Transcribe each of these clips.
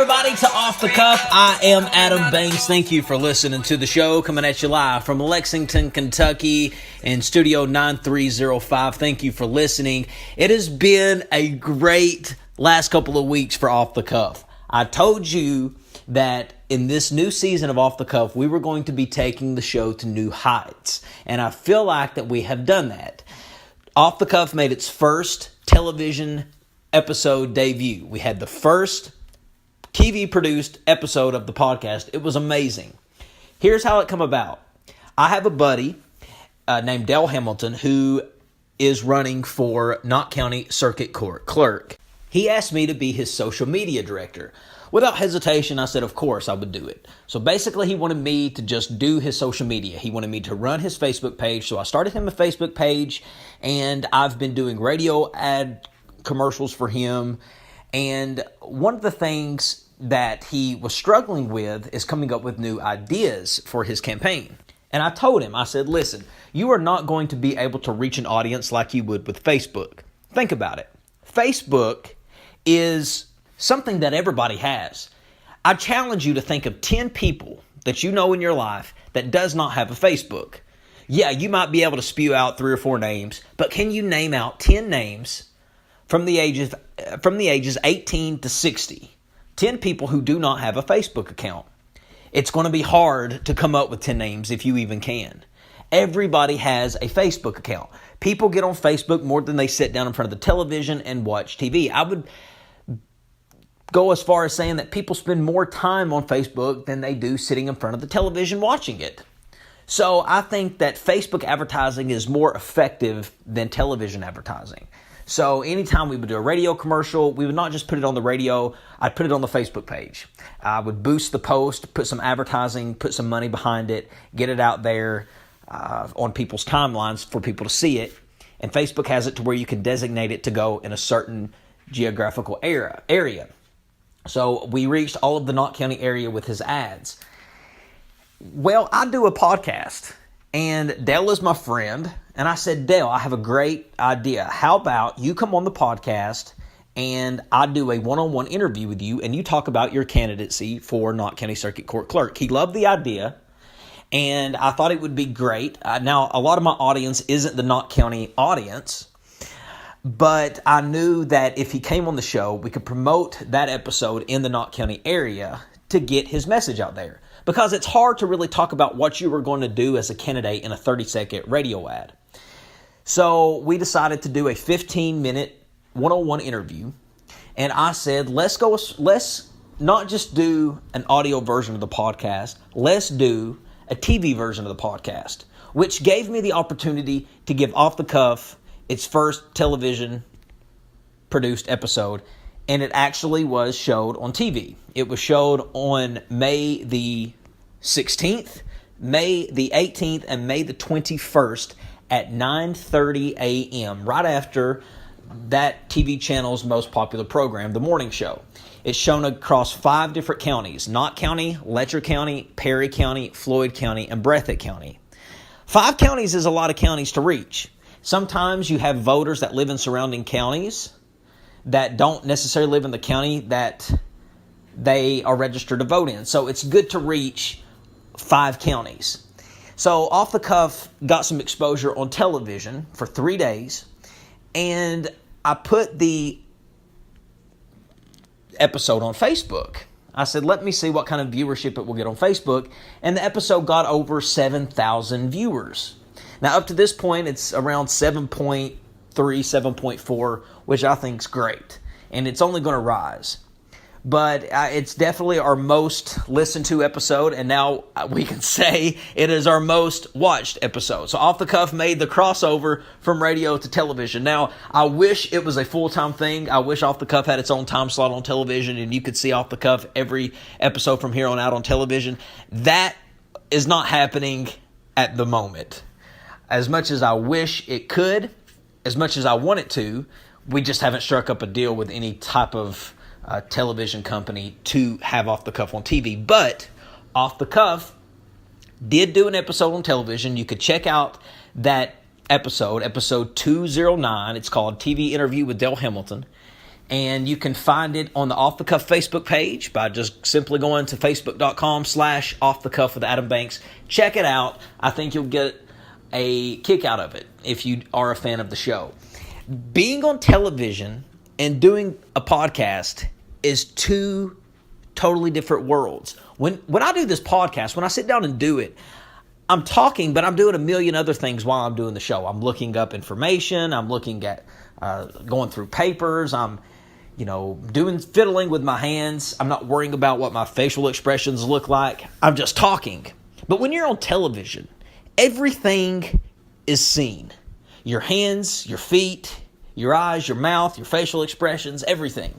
everybody, to Off the Cuff. I am Adam Banks. Thank you for listening to the show, coming at you live from Lexington, Kentucky in Studio 9305. Thank you for listening. It has been a great last couple of weeks for Off the Cuff. I told you that in this new season of Off the Cuff, we were going to be taking the show to new heights, and I feel like that we have done that. Off the Cuff made its first television episode debut. We had the first TV-produced episode of the podcast. It was amazing. Here's how it come about. I have a buddy named Dale Hamilton who is running for Knott County Circuit Court clerk. He asked me to be his social media director. Without hesitation, I said, of course, I would do it. So basically, he wanted me to just do his social media. He wanted me to run his Facebook page. So I started him a Facebook page, and I've been doing radio ad commercials for him. And one of the things that he was struggling with is coming up with new ideas for his campaign. And I told him, I said, listen, you are not going to be able to reach an audience like you would with Facebook. Think about it. Facebook is something that everybody has. I challenge you to think of 10 people that you know in your life that does not have a Facebook. Yeah, you might be able to spew out 3 or 4 names, but can you name out 10 names from the ages 18 to 60? 10 people who do not have a Facebook account. It's going to be hard to come up with 10 names if you even can. Everybody has a Facebook account. People get on Facebook more than they sit down in front of the television and watch TV. I would go as far as saying that people spend more time on Facebook than they do sitting in front of the television watching it. So I think that Facebook advertising is more effective than television advertising. So anytime we would do a radio commercial, we would not just put it on the radio, I'd put it on the Facebook page. I would boost the post, put some advertising, put some money behind it, get it out there on people's timelines for people to see it. And Facebook has it to where you can designate it to go in a certain geographical area. So we reached all of the Knott County area with his ads. Well, I do a podcast, and Dale is my friend, and I said, Dale, I have a great idea. How about you come on the podcast, and I do a one-on-one interview with you, and you talk about your candidacy for Knott County Circuit Court clerk. He loved the idea, and I thought it would be great. Now, a lot of my audience isn't the Knott County audience, but I knew that if he came on the show, we could promote that episode in the Knott County area to get his message out there. Because it's hard to really talk about what you were going to do as a candidate in a 30-second radio ad. So we decided to do a 15-minute one-on-one interview. And I said, let's not just do an audio version of the podcast. Let's do a TV version of the podcast, which gave me the opportunity to give Off the Cuff its first television-produced episode. And it actually was showed on TV. It was showed on May the 16th, May the 18th, and May the 21st at 9:30 a.m., right after that TV channel's most popular program, The Morning Show. It's shown across 5 different counties: Knott County, Letcher County, Perry County, Floyd County, and Breathitt County. 5 counties is a lot of counties to reach. Sometimes you have voters that live in surrounding counties that don't necessarily live in the county that they are registered to vote in. So it's good to reach 5 counties. So Off the Cuff got some exposure on television for 3 days, and I put the episode on Facebook. I said, let me see what kind of viewership it will get on Facebook, and the episode got over 7,000 viewers. Now, up to this point, it's around 7.3, 7.4, which I think is great, and it's only going to rise. But it's definitely our most listened to episode, and now we can say it is our most watched episode. So Off the Cuff made the crossover from radio to television. Now, I wish it was a full-time thing. I wish Off the Cuff had its own time slot on television, and you could see Off the Cuff every episode from here on out on television. That is not happening at the moment. As much as I wish it could, as much as I want it to, we just haven't struck up a deal with any type of television company to have Off the Cuff on TV. But Off the Cuff did do an episode on television. You could check out that episode 209. It's called TV Interview with Dale Hamilton. And you can find it on the Off the Cuff Facebook page by just simply going to facebook.com/offthecuff with Adam Banks. Check it out. I think you'll get a kick out of it if you are a fan of the show. Being on television and doing a podcast is two totally different worlds. When I do this podcast, when I sit down and do it, I'm talking, but I'm doing a million other things while I'm doing the show. I'm looking up information. I'm looking at going through papers. I'm fiddling with my hands. I'm not worrying about what my facial expressions look like. I'm just talking. But when you're on television, everything is seen. Your hands, your feet, your eyes, your mouth, your facial expressions, everything.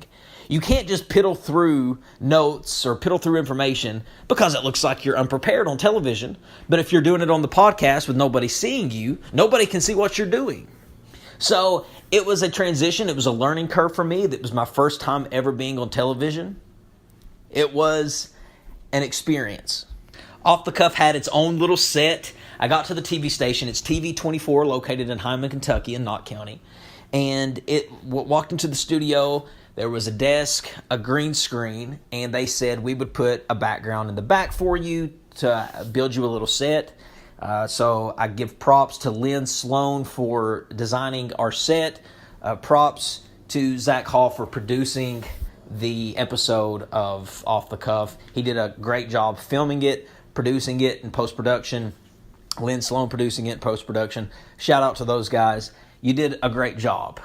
You can't just piddle through notes or piddle through information because it looks like you're unprepared on television. But if you're doing it on the podcast with nobody seeing you, nobody can see what you're doing. So it was a transition. It was a learning curve for me. That was my first time ever being on television. It was an experience. Off the Cuff had its own little set. I got to the TV station. It's TV 24, located in Hyman, Kentucky, in Knott County. And walked into the studio. There was a desk, a green screen, and they said we would put a background in the back for you to build you a little set. So I give props to Lynn Sloan for designing our set. Props to Zach Hall for producing the episode of Off the Cuff. He did a great job filming it, producing it in post-production. Lynn Sloan producing it in post-production. Shout out to those guys. You did a great job.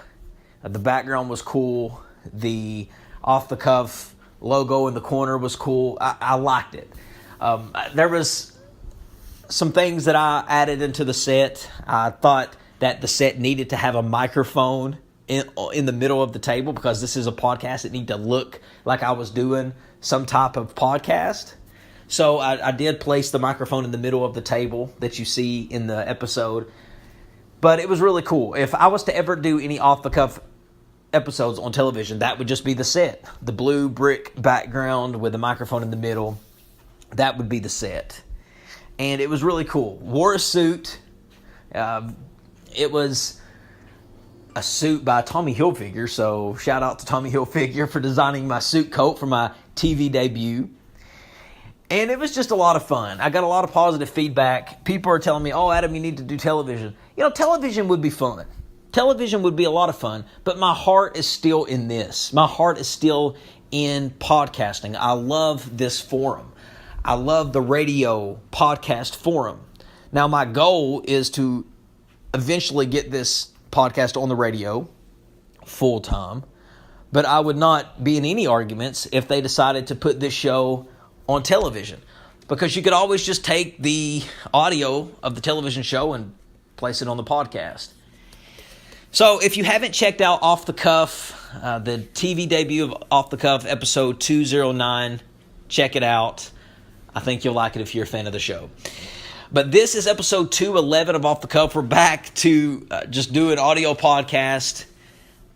The background was cool. The Off the Cuff logo in the corner was cool. I liked it. There was some things that I added into the set. I thought that the set needed to have a microphone in the middle of the table because this is a podcast. It needed to look like I was doing some type of podcast. So I did place the microphone in the middle of the table that you see in the episode. But it was really cool. If I was to ever do any Off the Cuff episodes on television, that would just be the set. The blue brick background with the microphone in the middle. That would be the set. And it was really cool. Wore a suit. It was a suit by Tommy Hilfiger, so shout out to Tommy Hilfiger for designing my suit coat for my TV debut. And it was just a lot of fun. I got a lot of positive feedback. People are telling me, oh, Adam, you need to do television. Television would be fun. Television would be a lot of fun, but my heart is still in this. My heart is still in podcasting. I love this forum. I love the radio podcast forum. Now, my goal is to eventually get this podcast on the radio full time, but I would not be in any arguments if they decided to put this show on television, because you could always just take the audio of the television show and place it on the podcast. So if you haven't checked out Off the Cuff, the TV debut of Off the Cuff, episode 209, check it out. I think you'll like it if you're a fan of the show. But this is episode 211 of Off the Cuff. We're back to just do an audio podcast,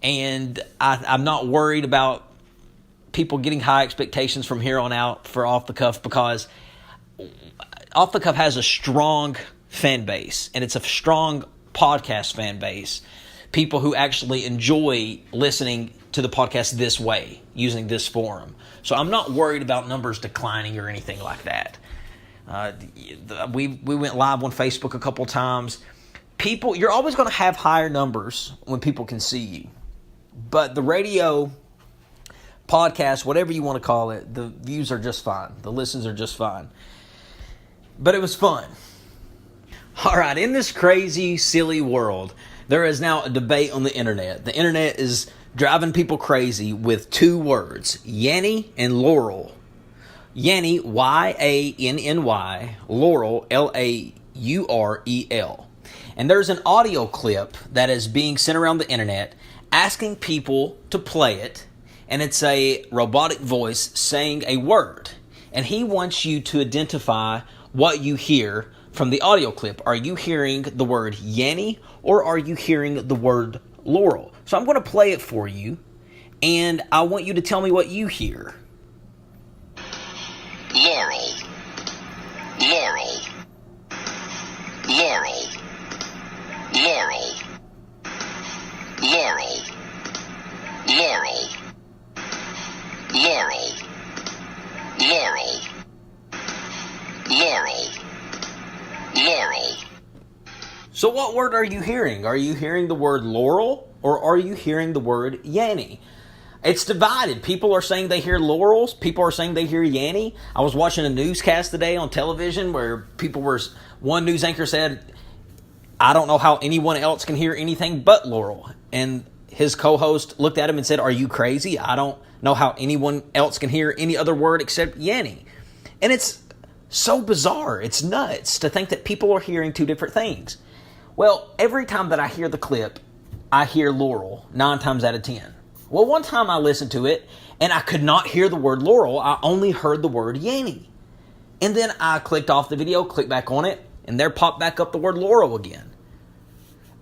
and I'm not worried about people getting high expectations from here on out for Off the Cuff, because Off the Cuff has a strong fan base, and it's a strong podcast fan base. People who actually enjoy listening to the podcast this way, using this forum. So I'm not worried about numbers declining or anything like that. We went live on Facebook a couple times. You're always going to have higher numbers when people can see you. But the radio, podcast, whatever you want to call it, the views are just fine. The listens are just fine. But it was fun. All right, in this crazy, silly world, there is now a debate on the internet. The internet is driving people crazy with two words, Yanny and Laurel. Yanny, Y-A-N-N-Y, Laurel, L-A-U-R-E-L. And there's an audio clip that is being sent around the internet asking people to play it, and it's a robotic voice saying a word. And he wants you to identify what you hear from the audio clip. Are you hearing the word Yanny, or are you hearing the word Laurel? So I'm going to play it for you, and I want you to tell me what you hear. Laurel, Laurel, Laurel, Laurel, Laurel, Laurel, So what word are you hearing? Are you hearing the word Laurel or are you hearing the word Yanny? It's divided. People are saying they hear Laurels. People are saying they hear Yanny. I was watching a newscast today on television where one news anchor said, I don't know how anyone else can hear anything but Laurel. And his co-host looked at him and said, are you crazy? I don't know how anyone else can hear any other word except Yanny. And it's so bizarre. It's nuts to think that people are hearing two different things. Well, every time that I hear the clip, I hear Laurel 9 times out of 10. Well, one time I listened to it and I could not hear the word Laurel. I only heard the word Yanny. And then I clicked off the video, clicked back on it, and there popped back up the word Laurel again.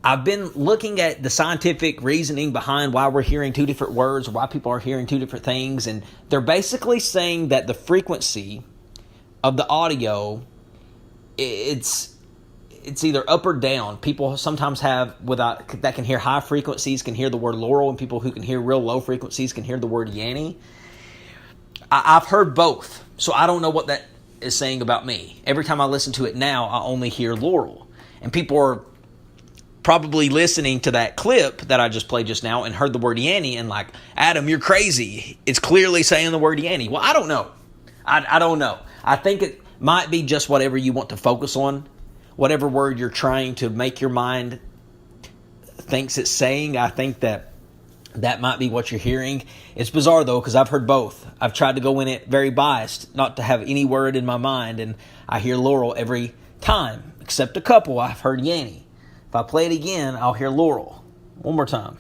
I've been looking at the scientific reasoning behind why we're hearing two different words, why people are hearing two different things, and they're basically saying that the frequency of the audio, it's either up or down. People sometimes that can hear high frequencies can hear the word Laurel, and people who can hear real low frequencies can hear the word Yanny. I've heard both, so I don't know what that is saying about me. Every time I listen to it now, I only hear Laurel. And people are probably listening to that clip that I just played just now and heard the word Yanny and like, Adam, you're crazy. It's clearly saying the word Yanny. Well, I don't know. I don't know. I think it might be just whatever you want to focus on. Whatever word you're trying to make your mind thinks it's saying, I think that might be what you're hearing. It's bizarre, though, because I've heard both. I've tried to go in it very biased, not to have any word in my mind, and I hear Laurel every time, except a couple. I've heard Yanny. If I play it again, I'll hear Laurel. One more time.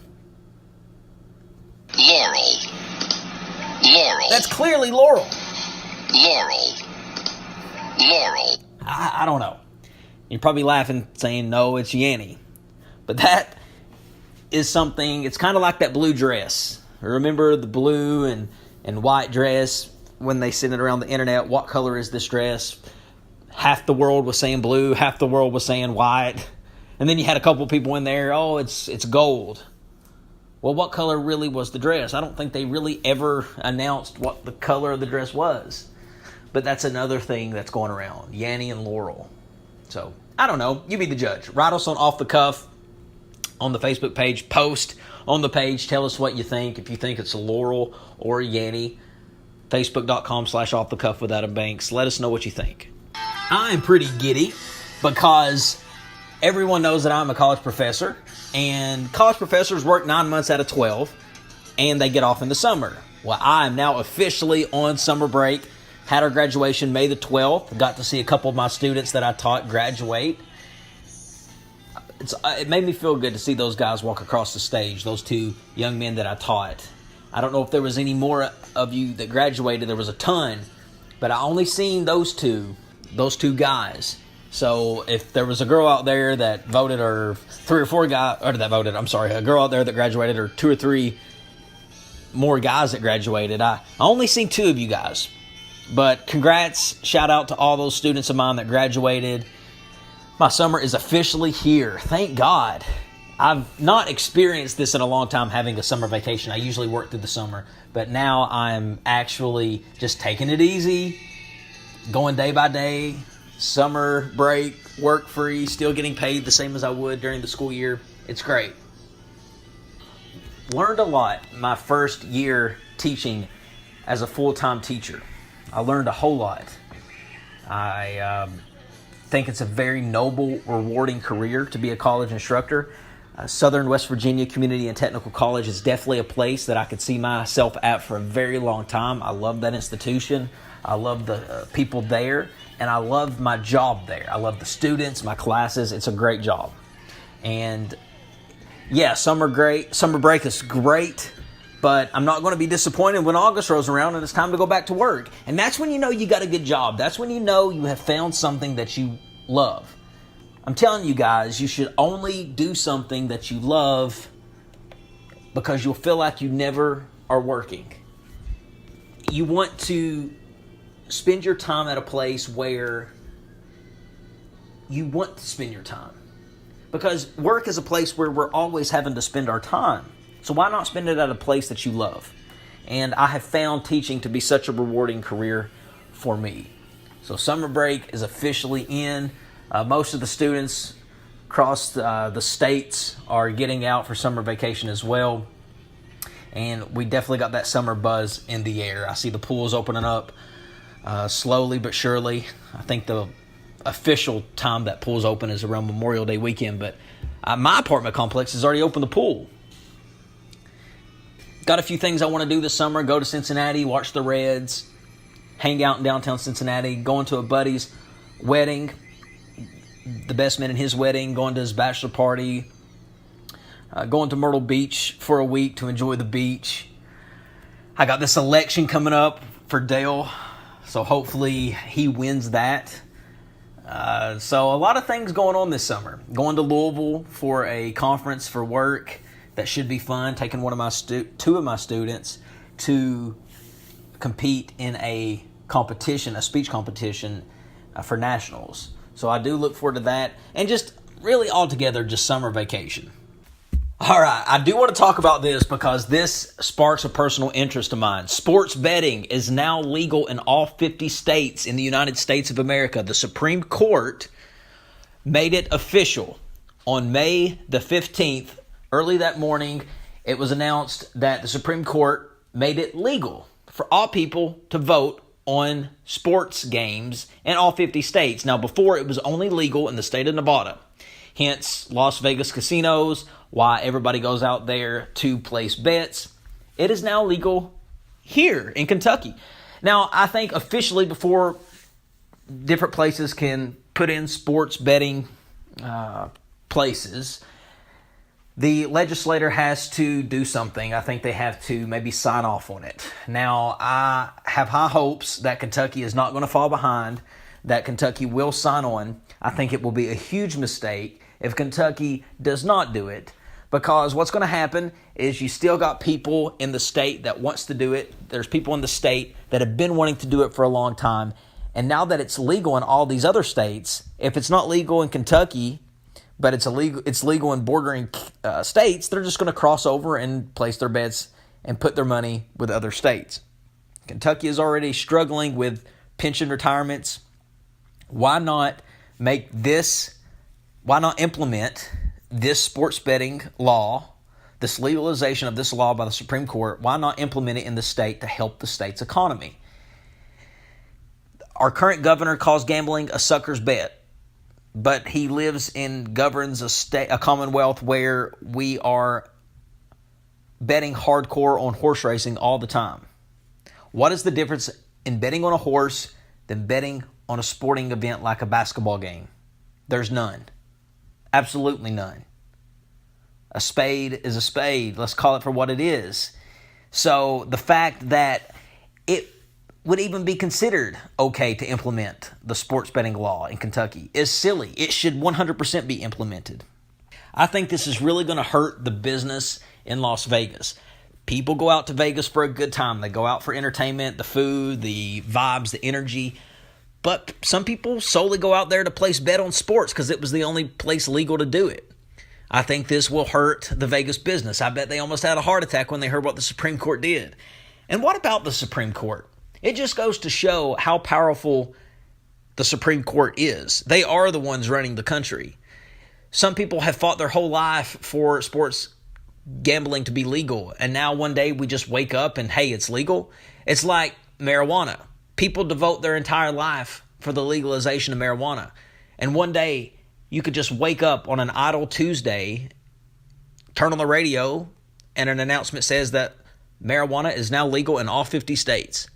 Laurel. Laurel. That's clearly Laurel. Laurel. Laurel. I don't know. You're probably laughing, saying, no, it's Yanny. But that is something, it's kind of like that blue dress. Remember the blue and white dress when they sent it around the internet? What color is this dress? Half the world was saying blue, half the world was saying white. And then you had a couple people in there, oh, it's gold. Well, what color really was the dress? I don't think they really ever announced what the color of the dress was. But that's another thing that's going around, Yanny and Laurel. So, I don't know. You be the judge. Write us on Off the Cuff on the Facebook page. Post on the page. Tell us what you think. If you think it's a Laurel or a Yanny. Facebook.com/Off the Cuff with Adam Banks. Let us know what you think. I'm pretty giddy because everyone knows that I'm a college professor. And college professors work 9 months out of 12. And they get off in the summer. Well, I am now officially on summer break. Had our graduation May the 12th. Got to see a couple of my students that I taught graduate. It made me feel good to see those guys walk across the stage, those two young men that I taught. I don't know if there was any more of you that graduated. There was a ton. But I only seen those two guys. So if there was a girl out there that voted, or three or four guys, or that voted, I'm sorry, a girl out there that graduated, or 2 or 3 more guys that graduated, I only seen 2 of you guys. But congrats, shout out to all those students of mine that graduated. My summer is officially here. Thank God. I've not experienced this in a long time, having a summer vacation. I usually work through the summer. But now I'm actually just taking it easy, going day by day, summer break, work free, still getting paid the same as I would during the school year. It's great. Learned a lot my first year teaching as a full-time teacher. I learned a whole lot. I think it's a very noble, rewarding career to be a college instructor. Southern West Virginia Community and Technical College is definitely a place that I could see myself at for a very long time. I love that institution. I love the people there, and I love my job there. I love the students, my classes. It's a great job. And yeah, summer break is great. But I'm not going to be disappointed when August rolls around and it's time to go back to work. And that's when you know you got a good job. That's when you know you have found something that you love. I'm telling you guys, you should only do something that you love because you'll feel like you never are working. You want to spend your time at a place where you want to spend your time. Because work is a place where we're always having to spend our time. So why not spend it at a place that you love? And I have found teaching to be such a rewarding career for me. So summer break is officially in. Most of the students across the states are getting out for summer vacation as well. And we definitely got that summer buzz in the air. I see the pools opening up slowly but surely. I think the official time that pool's open is around Memorial Day weekend, but my apartment complex has already opened the pool. Got a few things I want to do this summer. Go to Cincinnati, watch the Reds, hang out in downtown Cincinnati, going to a buddy's wedding, the best man in his wedding, going to his bachelor party, going to Myrtle Beach for a week to enjoy the beach. I got this election coming up for Dale, so hopefully he wins that. So a lot of things going on this summer. Going to Louisville for a conference for work that should be fun. Taking two of my students to compete in a competition, a speech competition for nationals. So I do look forward to that, and just really altogether just summer vacation. All right, I do want to talk about this because this sparks a personal interest of mine. Sports betting is now legal in all 50 states in the United States of America. The Supreme Court made it official on May the 15th. Early that morning, it was announced that the Supreme Court made it legal for all people to vote on sports games in all 50 states. Now, before, it was only legal in the state of Nevada. Hence, Las Vegas casinos, why everybody goes out there to place bets. It is now legal here in Kentucky. Now, I think officially before different places can put in sports betting places, the legislator has to do something. I think they have to maybe sign off on it. Now, I have high hopes that Kentucky is not going to fall behind, that Kentucky will sign on. I think it will be a huge mistake if Kentucky does not do it, because what's going to happen is you still got people in the state that wants to do it. There's people in the state that have been wanting to do it for a long time. And now that it's legal in all these other states, if it's not legal in Kentucky, but it's legal in bordering states, they're just going to cross over and place their bets and put their money with other states. Kentucky is already struggling with pension retirements. Why not implement this sports betting law, this legalization of this law by the Supreme Court? Why not implement it in the state to help the state's economy? Our current governor calls gambling a sucker's bet, but he governs a commonwealth where we are betting hardcore on horse racing all the time. What is the difference in betting on a horse than betting on a sporting event like a basketball game? There's none. Absolutely none. A spade is a spade. Let's call it for what it is. So the fact that it would even be considered okay to implement the sports betting law in Kentucky is silly. It should 100% be implemented. I think this is really going to hurt the business in Las Vegas. People go out to Vegas for a good time. They go out for entertainment, the food, the vibes, the energy. But some people solely go out there to place bet on sports because it was the only place legal to do it. I think this will hurt the Vegas business. I bet they almost had a heart attack when they heard what the Supreme Court did. And what about the Supreme Court? It just goes to show how powerful the Supreme Court is. They are the ones running the country. Some people have fought their whole life for sports gambling to be legal, and now one day we just wake up and, hey, it's legal. It's like marijuana. People devote their entire life for the legalization of marijuana. And one day, you could just wake up on an idle Tuesday, turn on the radio, and an announcement says that marijuana is now legal in all 50 states.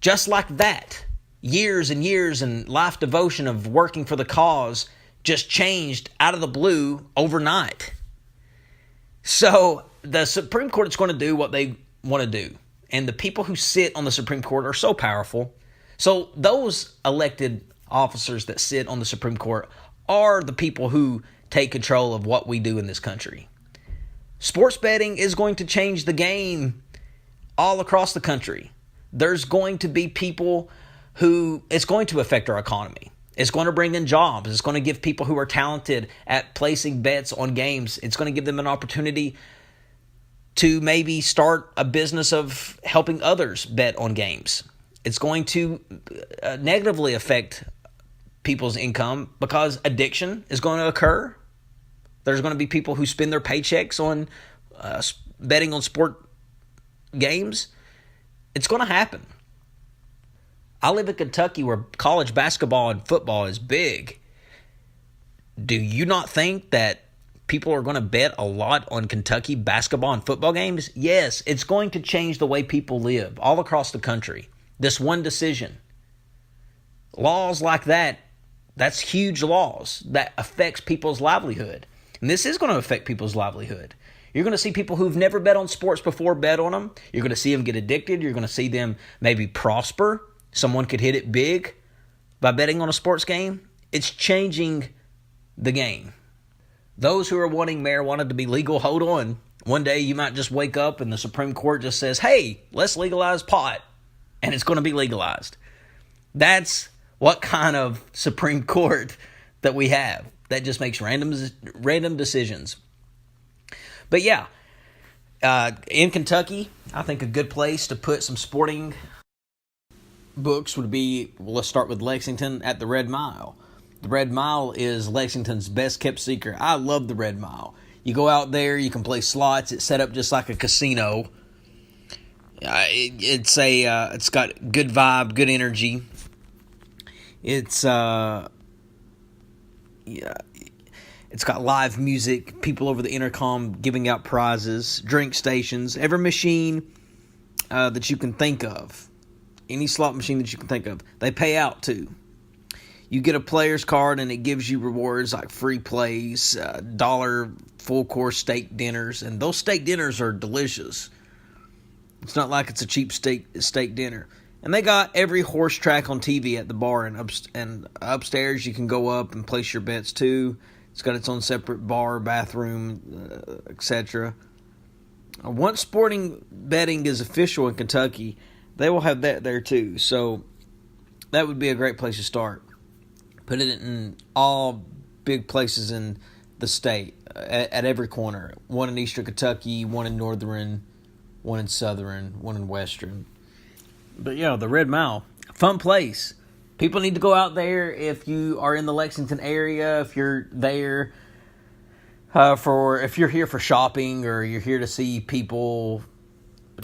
Just like that, years and years and life devotion of working for the cause just changed out of the blue overnight. So the Supreme Court is going to do what they want to do. And the people who sit on the Supreme Court are so powerful. So those elected officers that sit on the Supreme Court are the people who take control of what we do in this country. Sports betting is going to change the game all across the country. There's going to be people who it's going to affect our economy. It's going to bring in jobs. It's going to give people who are talented at placing bets on games. It's going to give them an opportunity to maybe start a business of helping others bet on games. It's going to negatively affect people's income because addiction is going to occur. There's going to be people who spend their paychecks on betting on sport games. It's going to happen. I live in Kentucky where college basketball and football is big. Do you not think that people are going to bet a lot on Kentucky basketball and football games? Yes, it's going to change the way people live all across the country. This one decision. Laws like that, that's huge laws that affects people's livelihood. And this is going to affect people's livelihood. You're going to see people who've never bet on sports before bet on them. You're going to see them get addicted. You're going to see them maybe prosper. Someone could hit it big by betting on a sports game. It's changing the game. Those who are wanting marijuana to be legal, hold on. One day you might just wake up and the Supreme Court just says, hey, let's legalize pot. And it's going to be legalized. That's what kind of Supreme Court that we have. That just makes random decisions. But yeah, in Kentucky, I think a good place to put some sporting books would be, well, let's start with Lexington at the Red Mile. The Red Mile is Lexington's best kept secret. I love the Red Mile. You go out there, you can play slots. It's set up just like a casino. It's got good vibe, good energy. It's got live music, people over the intercom giving out prizes, drink stations, every machine that you can think of. Any slot machine that you can think of. They pay out too. You get a player's card and it gives you rewards like free plays, $1 full course steak dinners, and those steak dinners are delicious. It's not like it's a cheap steak dinner. And they got every horse track on TV at the bar, and upstairs you can go up and place your bets too. It's got its own separate bar, bathroom, etc. Once sporting betting is official in Kentucky, they will have that there too. So that would be a great place to start. Put it in all big places in the state, at every corner. One in Eastern Kentucky, one in Northern, one in Southern, one in Western. But yeah, the Red Mile, fun place. People need to go out there if you are in the Lexington area, if you're there if you're here for shopping or you're here to see people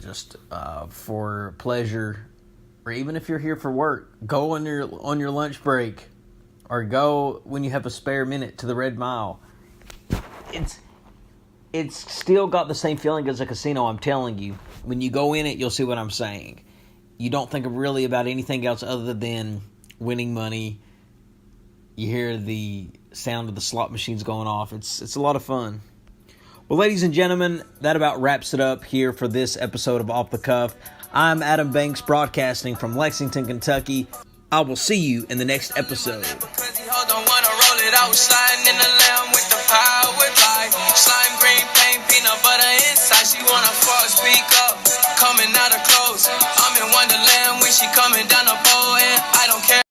just for pleasure, or even if you're here for work, go on your lunch break or go when you have a spare minute to the Red Mile. It's still got the same feeling as a casino, I'm telling you. When you go in it, you'll see what I'm saying. You don't think really about anything else other than winning money. You hear the sound of the slot machines going off. It's a lot of fun. Well, ladies and gentlemen, that about wraps it up here for this episode of Off the Cuff. I'm Adam Banks, broadcasting from Lexington, Kentucky. I will see you in the next episode. Coming out of clothes, I'm in Wonderland when she coming down the pole, and I don't care.